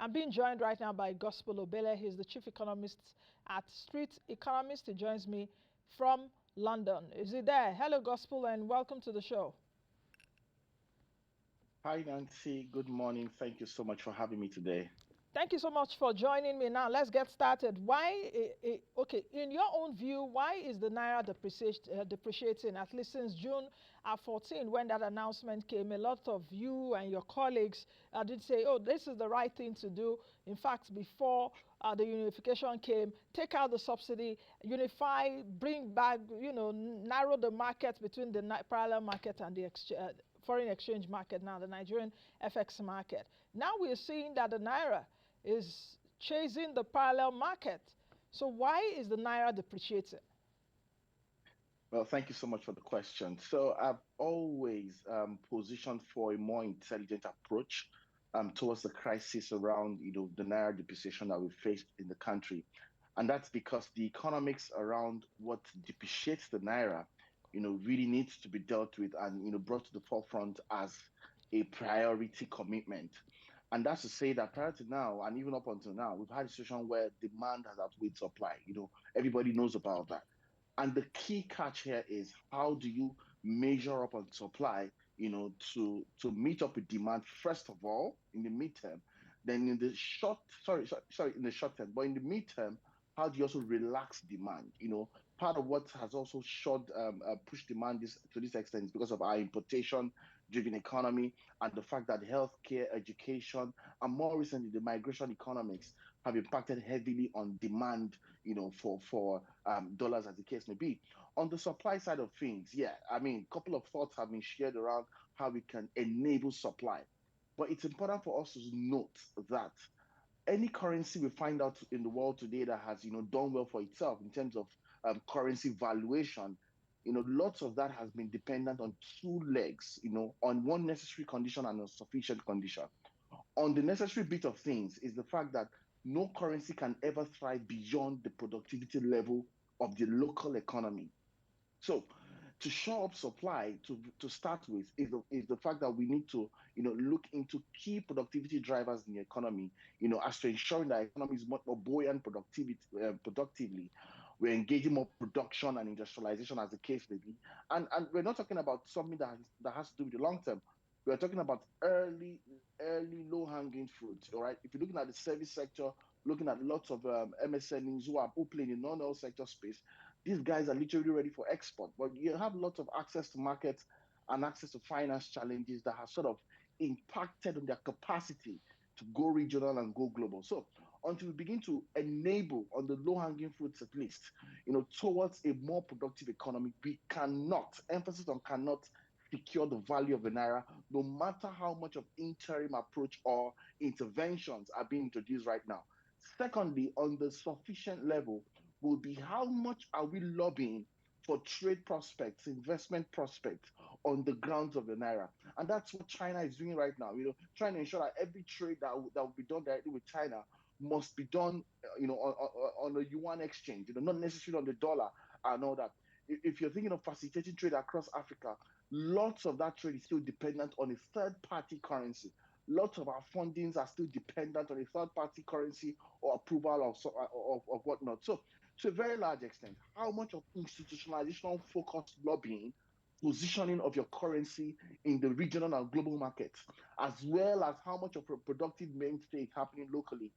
I'm being joined right now by Gospel Obele. He's the chief economist at Street Economist. He joins me from London. Is he there? Hello, Gospel, and welcome to the show. Hi, Nancy. Good morning. Thank you so much for having me today. Thank you so much for joining me. Now, let's get started. Okay, in your own view, why is the Naira depreciating, at least since June 14, when that announcement came? A lot of you and your colleagues did say, oh, this is the right thing to do. In fact, before the unification came, take out the subsidy, unify, bring back, narrow the market between the parallel market and the foreign exchange market, now the Nigerian FX market. Now we're seeing that the Naira is chasing the parallel market. So why is the Naira depreciating? Well, thank you so much for the question. So I've always positioned for a more intelligent approach towards the crisis around, the Naira depreciation that we faced in the country. And that's because the economics around what depreciates the Naira, really needs to be dealt with and, brought to the forefront as a priority commitment. And that's to say that prior to now, and even up until now, we've had a situation where demand has outweighed supply. Everybody knows about that. And the key catch here is how do you measure up on supply, to meet up with demand, first of all, in the midterm, then in the sorry, in the short term, but in the midterm, how do you also relax demand? Part of what has also pushed demand to this extent is because of our importation-driven economy and the fact that healthcare, education, and more recently the migration economics have impacted heavily on demand, for dollars, as the case may be. On the supply side of things, yeah, I mean, a couple of thoughts have been shared around how we can enable supply. But it's important for us to note that any currency we find out in the world today that has, done well for itself in terms of currency valuation, lots of that has been dependent on two legs, on one necessary condition and a sufficient condition. On the necessary bit of things is the fact that no currency can ever thrive beyond the productivity level of the local economy. So to show up supply to start with is the fact that we need to look into key productivity drivers in the economy, as to ensuring that the economy is much more buoyant productively. We're engaging more production and industrialization, as the case may be. And we're not talking about something that has to do with the long term. We're talking about early low-hanging fruit. All right. If you're looking at the service sector, looking at lots of MSMEs who play in the non-oil sector space, these guys are literally ready for export. But you have lots of access to markets and access to finance challenges that have sort of impacted on their capacity to go regional and go global. So until we begin to enable on the low-hanging fruits at least, towards a more productive economy, we cannot, emphasis on cannot, secure the value of the naira, no matter how much of interim approach or interventions are being introduced right now. Secondly, on the sufficient level, will be how much are we lobbying for trade prospects, investment prospects on the grounds of the naira. And that's what China is doing right now, trying to ensure that every trade that will be done directly with China must be done, on a yuan exchange, not necessarily on the dollar and all that. If you're thinking of facilitating trade across Africa, lots of that trade is still dependent on a third party currency. Lots of our fundings are still dependent on a third party currency or approval of whatnot. So, to a very large extent, how much of institutionalization focused lobbying, positioning of your currency in the regional and global markets, as well as how much of a productive mainstay is happening locally,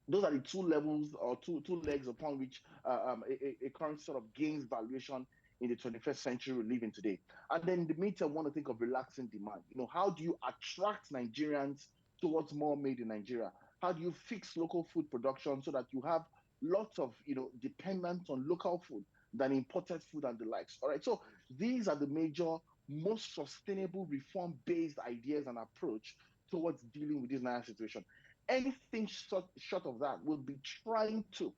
those are the two levels or two legs upon which a currency sort of gains valuation in the 21st century we live in today. And then in the meantime, want to think of relaxing demand. How do you attract Nigerians towards more made in Nigeria? How do you fix local food production so that you have lots of dependence on local food than imported food and the likes? All right. So these are the major, most sustainable reform-based ideas and approach towards dealing with this Nigerian situation. Anything short of that will be trying to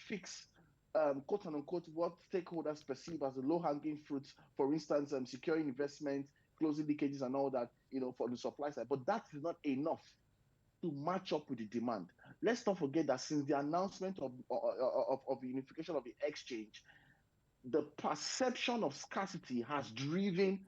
fix, quote unquote, what stakeholders perceive as the low-hanging fruits. For instance, securing investment, closing leakages, and all that, for the supply side. But that is not enough to match up with the demand. Let's not forget that since the announcement of the unification of the exchange, the perception of scarcity has driven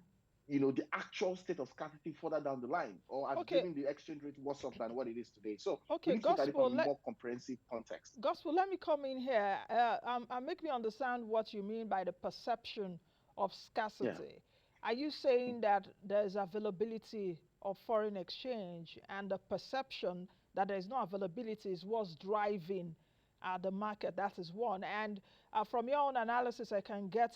the actual state of scarcity further down the line, or has Okay, driven the exchange rate worse off than what it is today. So we okay, need to look at it Gospel. from a more comprehensive context. Gospel, let me come in here and make me understand what you mean by the perception of Yeah. scarcity. Are you saying that there's availability of foreign exchange and the perception that there's no availability is what's driving the market? That is one. And from your own analysis, uh, I can get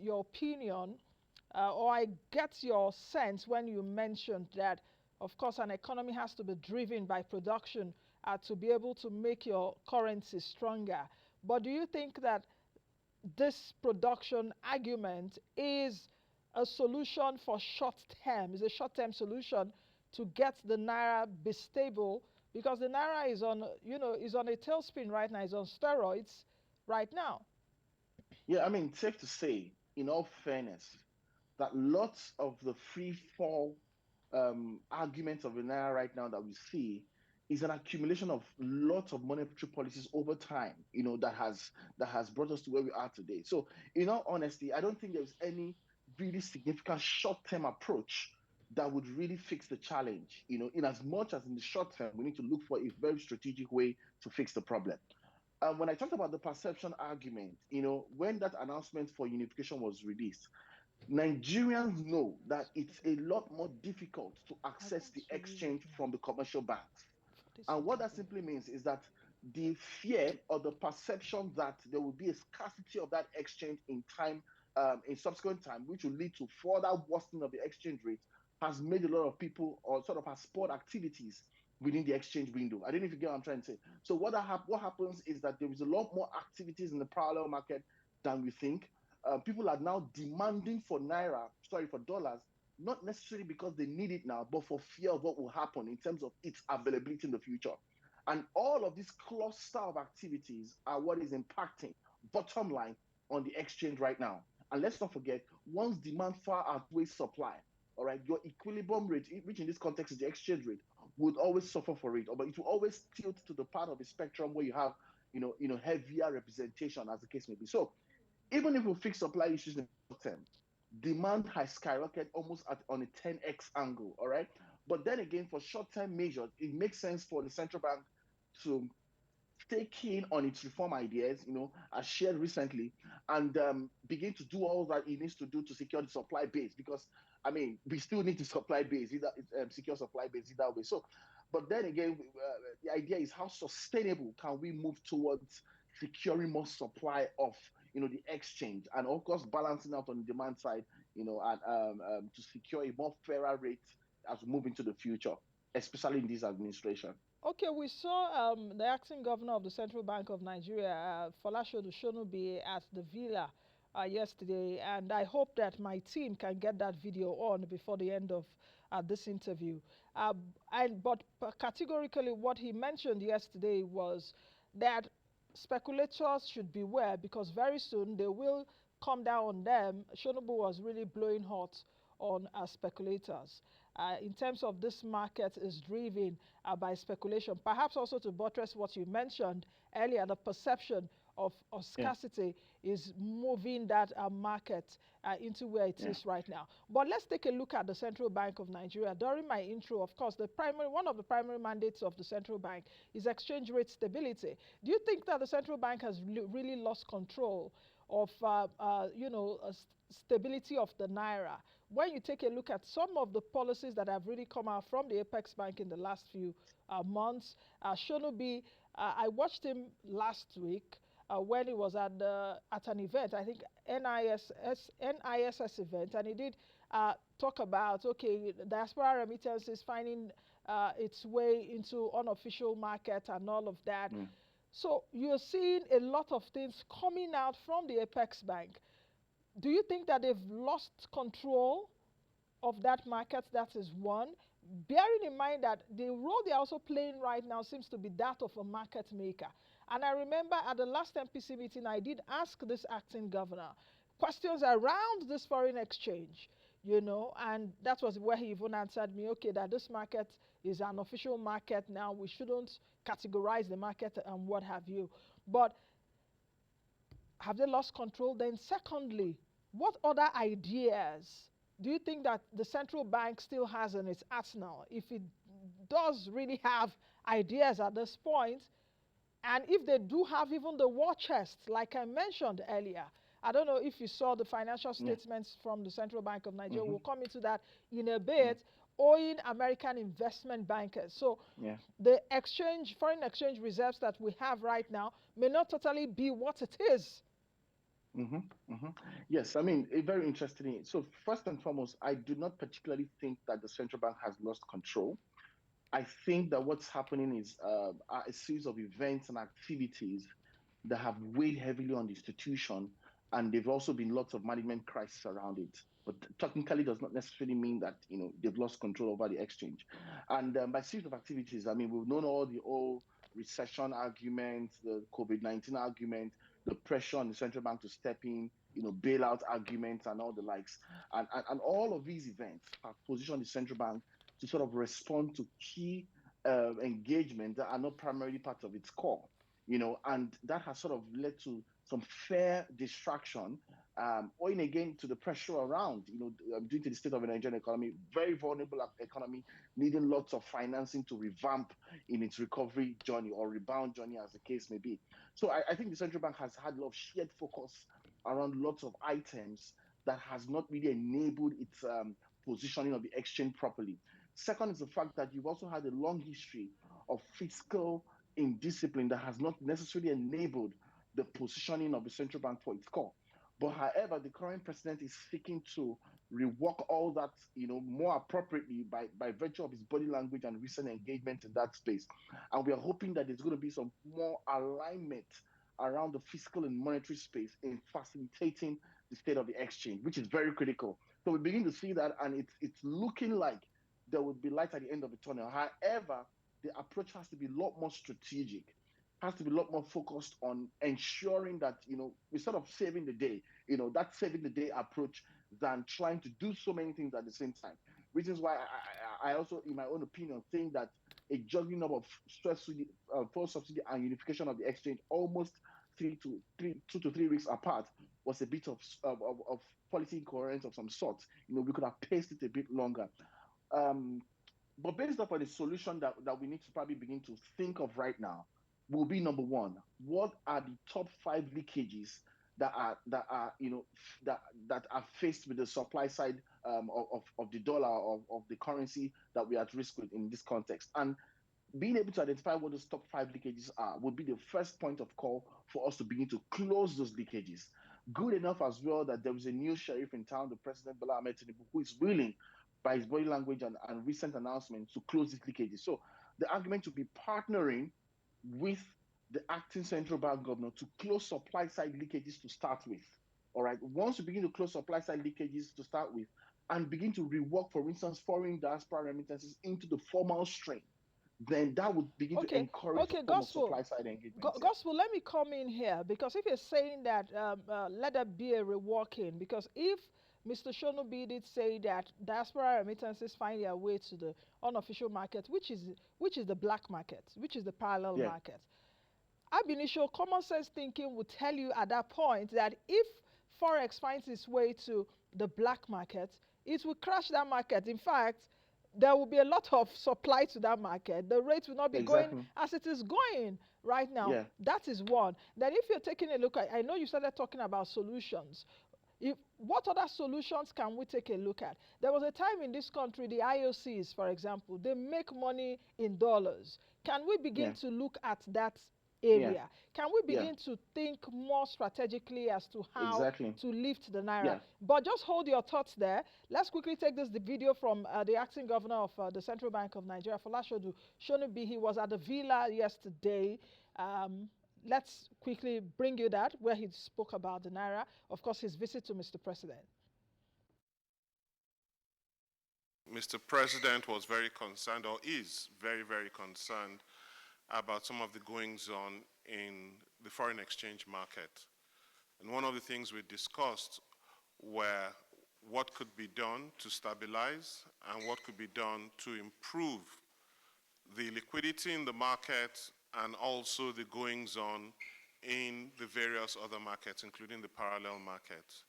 your opinion or I get your sense when you mentioned that, of course, an economy has to be driven by production to be able to make your currency stronger. But do you think that this production argument is a solution for short term, is a short term solution to get the naira be stable? Because the naira is on, is on a tailspin right now, is on steroids right now. Yeah, I mean, safe to say, in all fairness, that lots of the free fall arguments of the naira right now that we see is an accumulation of lots of monetary policies over time, that has brought us to where we are today. So, in all honesty, I don't think there's any really significant short-term approach that would really fix the challenge. In as much as in the short term, we need to look for a very strategic way to fix the problem. When I talked about the perception argument, when that announcement for unification was released, Nigerians know that it's a lot more difficult to I access want the to use exchange it now from the commercial banks. for this And what that interview. simply means is that the fear or the perception that there will be a scarcity of that exchange in subsequent time, which will lead to further worsening of the exchange rate, has made a lot of people, or sort of has spurred activities within the exchange window. I don't know if you get what I'm trying to say. So what happens is that there is a lot more activities in the parallel market than we think. People are now demanding for dollars, not necessarily because they need it now, but for fear of what will happen in terms of its availability in the future. And all of these cluster of activities are what is impacting bottom line on the exchange right now. And let's not forget, once demand far outweighs supply, all right, your equilibrium rate, which in this context is the exchange rate, would always suffer for it, but it will always tilt to the part of the spectrum where you have, heavier representation, as the case may be. So even if we fix supply issues in the short term, demand has skyrocketed almost on a 10x angle. All right. But then again, for short term measures, it makes sense for the central bank to stay keen on its reform ideas, as shared recently, and begin to do all that it needs to do to secure the supply base. Because, I mean, we still need the supply base, either secure supply base either way. So, but then again, the idea is how sustainable can we move towards securing more supply of, the exchange, and of course balancing out on the demand side, and to secure a more fairer rate as we move into the future, especially in this administration. Okay, we saw the acting governor of the Central Bank of Nigeria, Folashodu Shonubi, at the villa yesterday, and I hope that my team can get that video on before the end of this interview. Uh, but categorically, what he mentioned yesterday was that speculators should beware because very soon they will come down on them. Shonubu was really blowing hot on speculators. In terms of this market is driven by speculation. Perhaps also to buttress what you mentioned earlier, the perception of Yeah, scarcity is moving that market into where it yeah. is right now. But let's take a look at the Central Bank of Nigeria. During my intro, of course, one of the primary mandates of the central bank is exchange rate stability. Do you think that the central bank has really lost control of, stability of the naira? When you take a look at some of the policies that have really come out from the Apex Bank in the last few months, Shonubi, I watched him last week when he was at an event, I think NISS event, and he did talk about, okay, diaspora remittances finding its way into unofficial market and all of that. Mm. So you're seeing a lot of things coming out from the Apex Bank. Do you think that they've lost control of that market? That is one. Bearing in mind that the role they're also playing right now seems to be that of a market maker. And I remember at the last MPC meeting, I did ask this acting governor questions around this foreign exchange, and that was where he even answered me, okay, that this market is an official market now. We shouldn't categorize the market and what have you. But have they lost control? Then, secondly, what other ideas do you think that the central bank still has in its arsenal, if it does really have ideas at this point, and if they do have even the war chest, like I mentioned earlier? I don't know if you saw the financial Yeah. statements from the Central Bank of Nigeria. Mm-hmm. We'll come into that in a Yeah. bit, owing American investment bankers. So Yeah. the foreign exchange reserves that we have right now may not totally be what it is. Mm-hmm. Mm-hmm. Yes, I mean, very interesting. So first and foremost, I do not particularly think that the central bank has lost control. I think that what's happening is a series of events and activities that have weighed heavily on the institution, and there've also been lots of management crisis around it. But technically, does not necessarily mean that they've lost control over the exchange. And by series of activities, I mean we've known all the old recession arguments, the COVID-19 argument, the pressure on the central bank to step in, bailout arguments, and all the likes. And all of these events have positioned the central bank to sort of respond to key engagement that are not primarily part of its core, and that has sort of led to some fair distraction, owing again to the pressure around, due to the state of the Nigerian economy, very vulnerable economy, needing lots of financing to revamp in its recovery journey or rebound journey, as the case may be. So I think the central bank has had a lot of shared focus around lots of items that has not really enabled its positioning of the exchange properly. Second is the fact that you've also had a long history of fiscal indiscipline that has not necessarily enabled the positioning of the central bank for its core. But however, the current president is seeking to rework all that, more appropriately by virtue of his body language and recent engagement in that space. And we are hoping that there's going to be some more alignment around the fiscal and monetary space in facilitating the state of the exchange, which is very critical. So we begin to see that, and it's looking like there would be light at the end of the tunnel. However, the approach has to be a lot more strategic, has to be a lot more focused on ensuring that, we're sort of saving the day, that saving the day approach, than trying to do so many things at the same time. Reasons why I also, in my own opinion, think that a juggling up of full subsidy and unification of the exchange almost 2 to 3 weeks apart was a bit of policy incoherence of some sort. We could have paced it a bit longer. Um, but based upon the solution that we need to probably begin to think of right now, will be number one: what are the top five leakages that are faced with the supply side of the dollar, of the currency that we are at risk with in this context? And being able to identify what those top five leakages are would be the first point of call for us to begin to close those leakages. Good enough as well that there is a new sheriff in town, the President Bola Ahmed Tinubu, who is willing, by his body language and recent announcements, to close these leakages. So the argument to be partnering with the acting central bank governor to close supply side leakages to start with. All right. Once we begin to close supply side leakages to start with, and begin to rework, for instance, foreign diaspora remittances into the formal stream, then that would begin to Okay, encourage some okay, form of gospel. supply side engagement. Yeah. Gospel, let me come in here, because if you're saying that let there be a reworking, because if Mr. Shonubi did say that diaspora remittances find their way to the unofficial market, which is the black market, which is the parallel Yeah. market, ab initio common sense thinking would tell you at that point that if forex finds its way to the black market, it will crash that market. In fact, there will be a lot of supply to that market. The rate will not be going Exactly. as it is going right now. Yeah. That is one. Then if you're taking a look at, I know you started talking about solutions. What other solutions can we take a look at? There was a time in this country, the IOCs, for example, they make money in dollars. Can we begin Yeah. to look at that Yeah. area? Can we Yeah. begin to think more strategically as to how Exactly. to lift the naira? Yeah. But just hold your thoughts there. Let's quickly take the video from the acting governor of the Central Bank of Nigeria, Folashodu Shonubi. He was at the villa yesterday. Um, let's quickly bring you that, where he spoke about the naira, of course, his visit to Mr. President. Mr. President was very concerned, or is very, very concerned about some of the goings on in the foreign exchange market. And one of the things we discussed were what could be done to stabilize and what could be done to improve the liquidity in the market and also the goings on in the various other markets, including the parallel markets.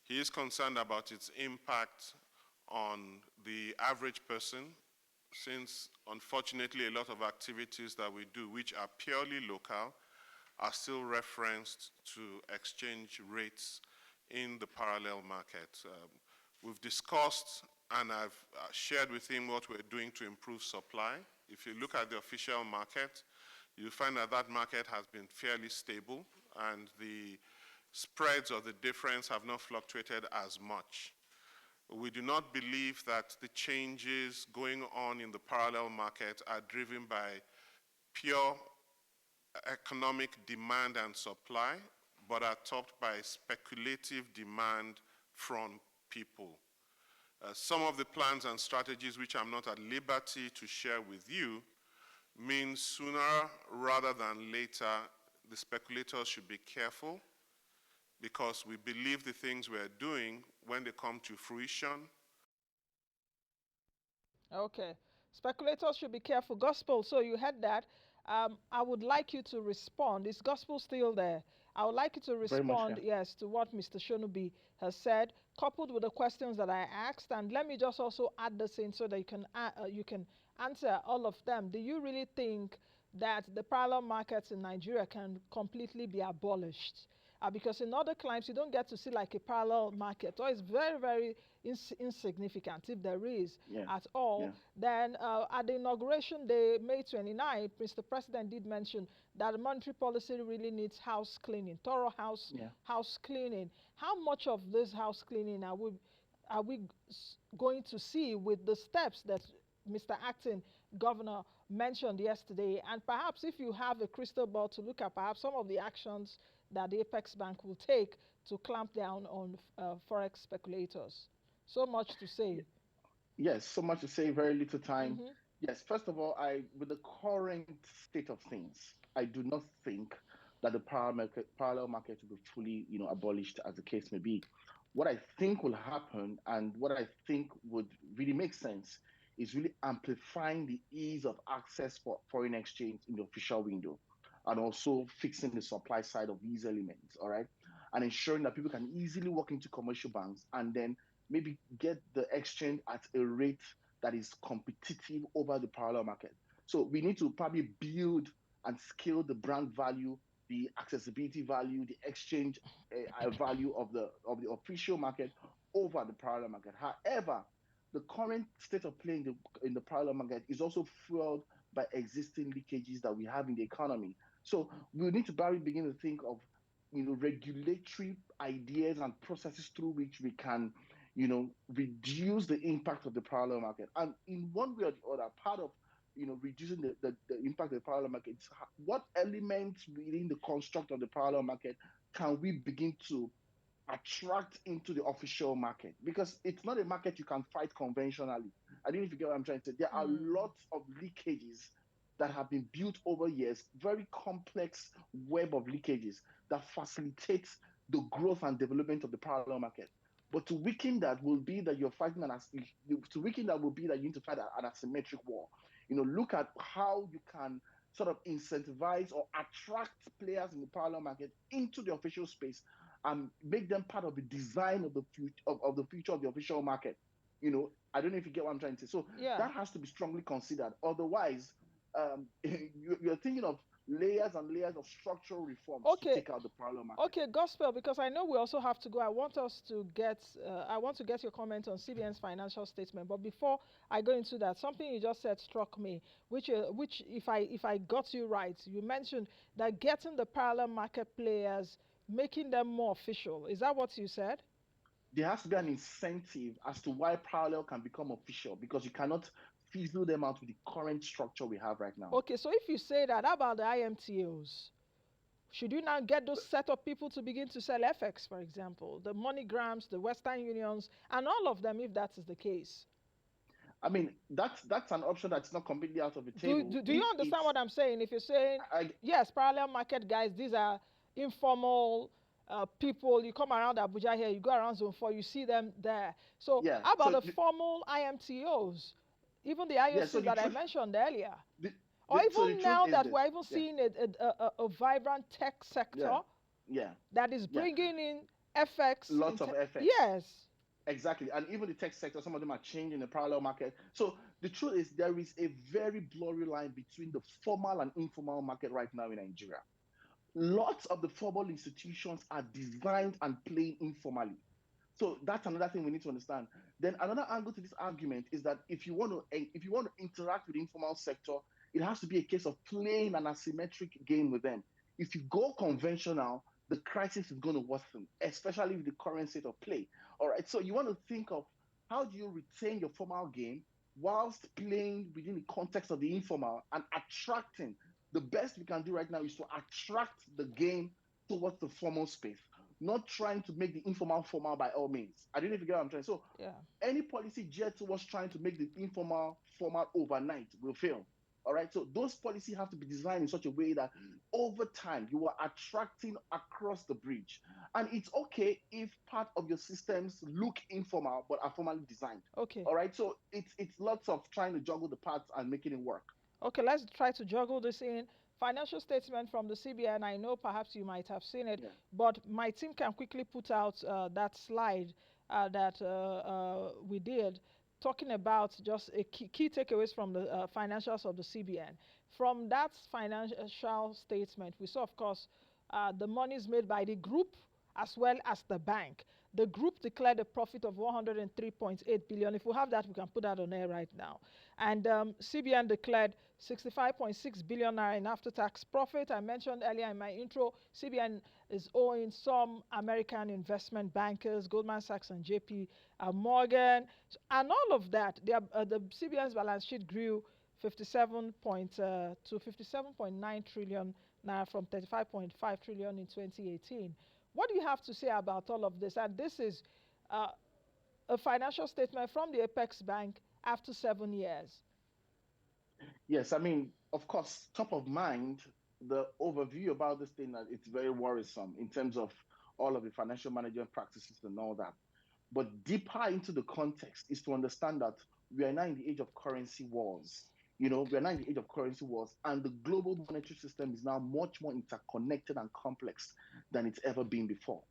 He is concerned about its impact on the average person, since unfortunately a lot of activities that we do which are purely local are still referenced to exchange rates in the parallel market. We've discussed and I've shared with him what we're doing to improve supply. If you look at the official market, you find that that market has been fairly stable and the spreads or the difference have not fluctuated as much. We do not believe that the changes going on in the parallel market are driven by pure economic demand and supply, but are topped by speculative demand from people. Some of the plans and strategies which I'm not at liberty to share with you means sooner rather than later, the speculators should be careful, because we believe the things we're doing, when they come to fruition. Okay. Speculators should be careful. Gospel, so you heard that. I would like you to respond. Is Gospel still there? I would like you to Very much, respond, yes, to what Mr. Shonubi has said, coupled with the questions that I asked. And let me just also add this in so that you can answer all of them. Do you really think that the parallel markets in Nigeria can completely be abolished? Because in other climes, you don't get to see like a parallel market, or it's very, very insignificant if there is yeah, at all. yeah, Then at the inauguration day, May 29th, Mr. President did mention that monetary policy really needs house cleaning, thorough yeah. house cleaning. How much of this house cleaning are we going to see with the steps that Mr. Acting Governor mentioned yesterday? And perhaps if you have a crystal ball to look at perhaps some of the actions that the Apex Bank will take to clamp down on forex speculators. So much to say. Yes, so much to say, very little time. Mm-hmm. Yes, first of all, with the current state of things, I do not think that the parallel market will be fully, abolished, as the case may be. What I think will happen, and what I think would really make sense, is really amplifying the ease of access for foreign exchange in the official window, and also fixing the supply side of these elements. All right, and ensuring that people can easily walk into commercial banks and then maybe get the exchange at a rate that is competitive over the parallel market. So we need to probably build and scale the brand value, the accessibility value, the exchange value of the official market over the parallel market. However, the current state of play in the parallel market is also fueled by existing leakages that we have in the economy. So we need to probably begin to think of regulatory ideas and processes through which we can reduce the impact of the parallel market. And in one way or the other, part of reducing the impact of the parallel market is what elements within the construct of the parallel market can we begin to attract into the official market, because it's not a market you can fight conventionally. I don't know if you get what I'm trying to say. There are lots of leakages that have been built over years, very complex web of leakages that facilitates the growth and development of the parallel market. But to weaken that will be that you're fighting to weaken that will be that you need to fight an asymmetric war. Look at how you can sort of incentivize or attract players in the parallel market into the official space and make them part of the design of the future of the future of the official market. I don't know if you get what I'm trying to say. So Yeah. that has to be strongly considered. Otherwise, you're thinking of layers and layers of structural reforms to take out the parallel market. Okay, Gospel, because I know we also have to go. I want to get your comment on CBN's financial statement. But before I go into that, something you just said struck me, which if I got you right, you mentioned that getting the parallel market players, making them more official. Is that what you said? There has to be an incentive as to why parallel can become official, because you cannot fizzle them out with the current structure we have right now. Okay, so if you say that, how about the IMTOs? Should you now get those set of people to begin to sell FX, for example, the MoneyGrams, the Western Unions, and all of them, if that is the case? I mean, that's an option that's not completely out of the table. Do you understand what I'm saying? If you're saying, yes, parallel market guys, these are informal people, you come around Abuja here, you go around Zone 4, you see them there. So yeah, how about the formal IMTOs? Even the IOCs that I mentioned earlier. Or even now that we're even seeing a vibrant tech sector that is bringing in FX. Lots of FX. Yes. Exactly. And even the tech sector, some of them are changing the parallel market. So the truth is there is a very blurry line between the formal and informal market right now in Nigeria. Lots of the formal institutions are designed and playing informally. So that's another thing we need to understand. Then another angle to this argument is that if you want to interact with the informal sector, it has to be a case of playing an asymmetric game with them. If you go conventional, the crisis is going to worsen, especially with the current state of play. All right. So you want to think of how do you retain your formal game whilst playing within the context of the informal and attracting. The best we can do right now is to attract the game towards the formal space, not trying to make the informal formal by all means. I don't know if you get what I'm trying. So Yeah. any policy geared towards trying to make the informal formal overnight will fail. All right. So those policies have to be designed in such a way that over time you are attracting across the bridge. And it's okay if part of your systems look informal but are formally designed. Okay. All right. So it's lots of trying to juggle the parts and making it work. Okay, let's try to juggle this in. Financial statement from the CBN. I know perhaps you might have seen it, Yeah. but my team can quickly put out that slide that we did, talking about just a key takeaways from the financials of the CBN. From that financial statement, we saw, of course, the monies made by the group as well as the bank. The group declared a profit of 103.8 billion. If we have that, we can put that on air right now. And CBN declared 65.6 billion naira in after-tax profit. I mentioned earlier in my intro, CBN is owing some American investment bankers, Goldman Sachs and JP Morgan, and all of that. The CBN's balance sheet grew 57.9 trillion naira from 35.5 trillion in 2018. What do you have to say about all of this? And this is uh, a financial statement from the Apex Bank after 7 years. Yes, I mean, of course, top of mind, the overview about this thing that it's very worrisome in terms of all of the financial management practices and all that. But deeper into the context is to understand that we are now in the age of currency wars. We are now in the age of currency wars, and the global monetary system is now much more interconnected and complex than it's ever been before.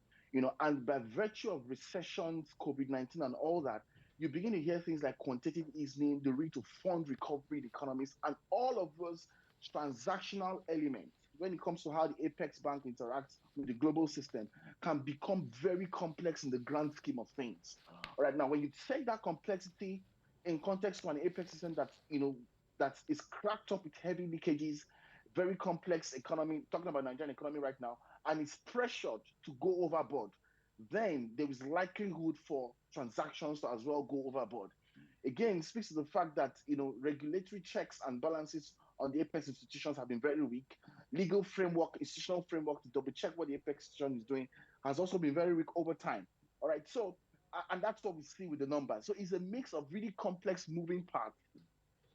And by virtue of recessions, COVID-19, and all that, you begin to hear things like quantitative easing, the need to fund recovery in economies, and all of those transactional elements when it comes to how the Apex Bank interacts with the global system can become very complex in the grand scheme of things. All right, now when you take that complexity in context to an Apex system that is cracked up with heavy leakages, very complex economy, talking about Nigerian economy right now, and is pressured to go overboard, then there is likelihood for transactions to as well go overboard. Again, it speaks to the fact that regulatory checks and balances on the Apex institutions have been very weak. Legal framework, institutional framework to double check what the Apex institution is doing has also been very weak over time. All right, so and that's what we see with the numbers. So it's a mix of really complex moving parts,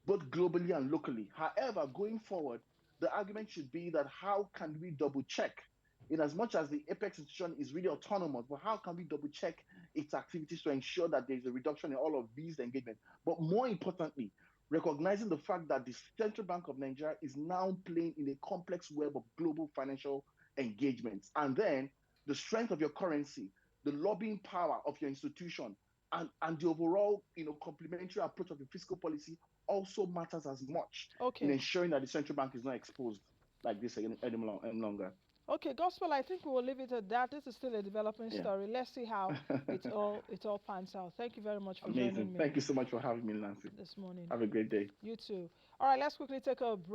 both globally and locally. However, going forward, the argument should be that how can we double check, in as much as the Apex institution is really autonomous, but how can we double check its activities to ensure that there's a reduction in all of these engagements? But more importantly, recognizing the fact that the Central Bank of Nigeria is now playing in a complex web of global financial engagements. And then the strength of your currency, the lobbying power of your institution, and the overall, complementary approach of the fiscal policy also matters as much in Okay. ensuring that the central bank is not exposed like this any longer. Okay, Gospel, I think we will leave it at that. This is still a developing Yeah. story. Let's see how it all pans out. Thank you very much for Amazing. joining me Thank you so much for having me, Nancy. this morning. Have a great day. You too. All right, let's quickly take a break.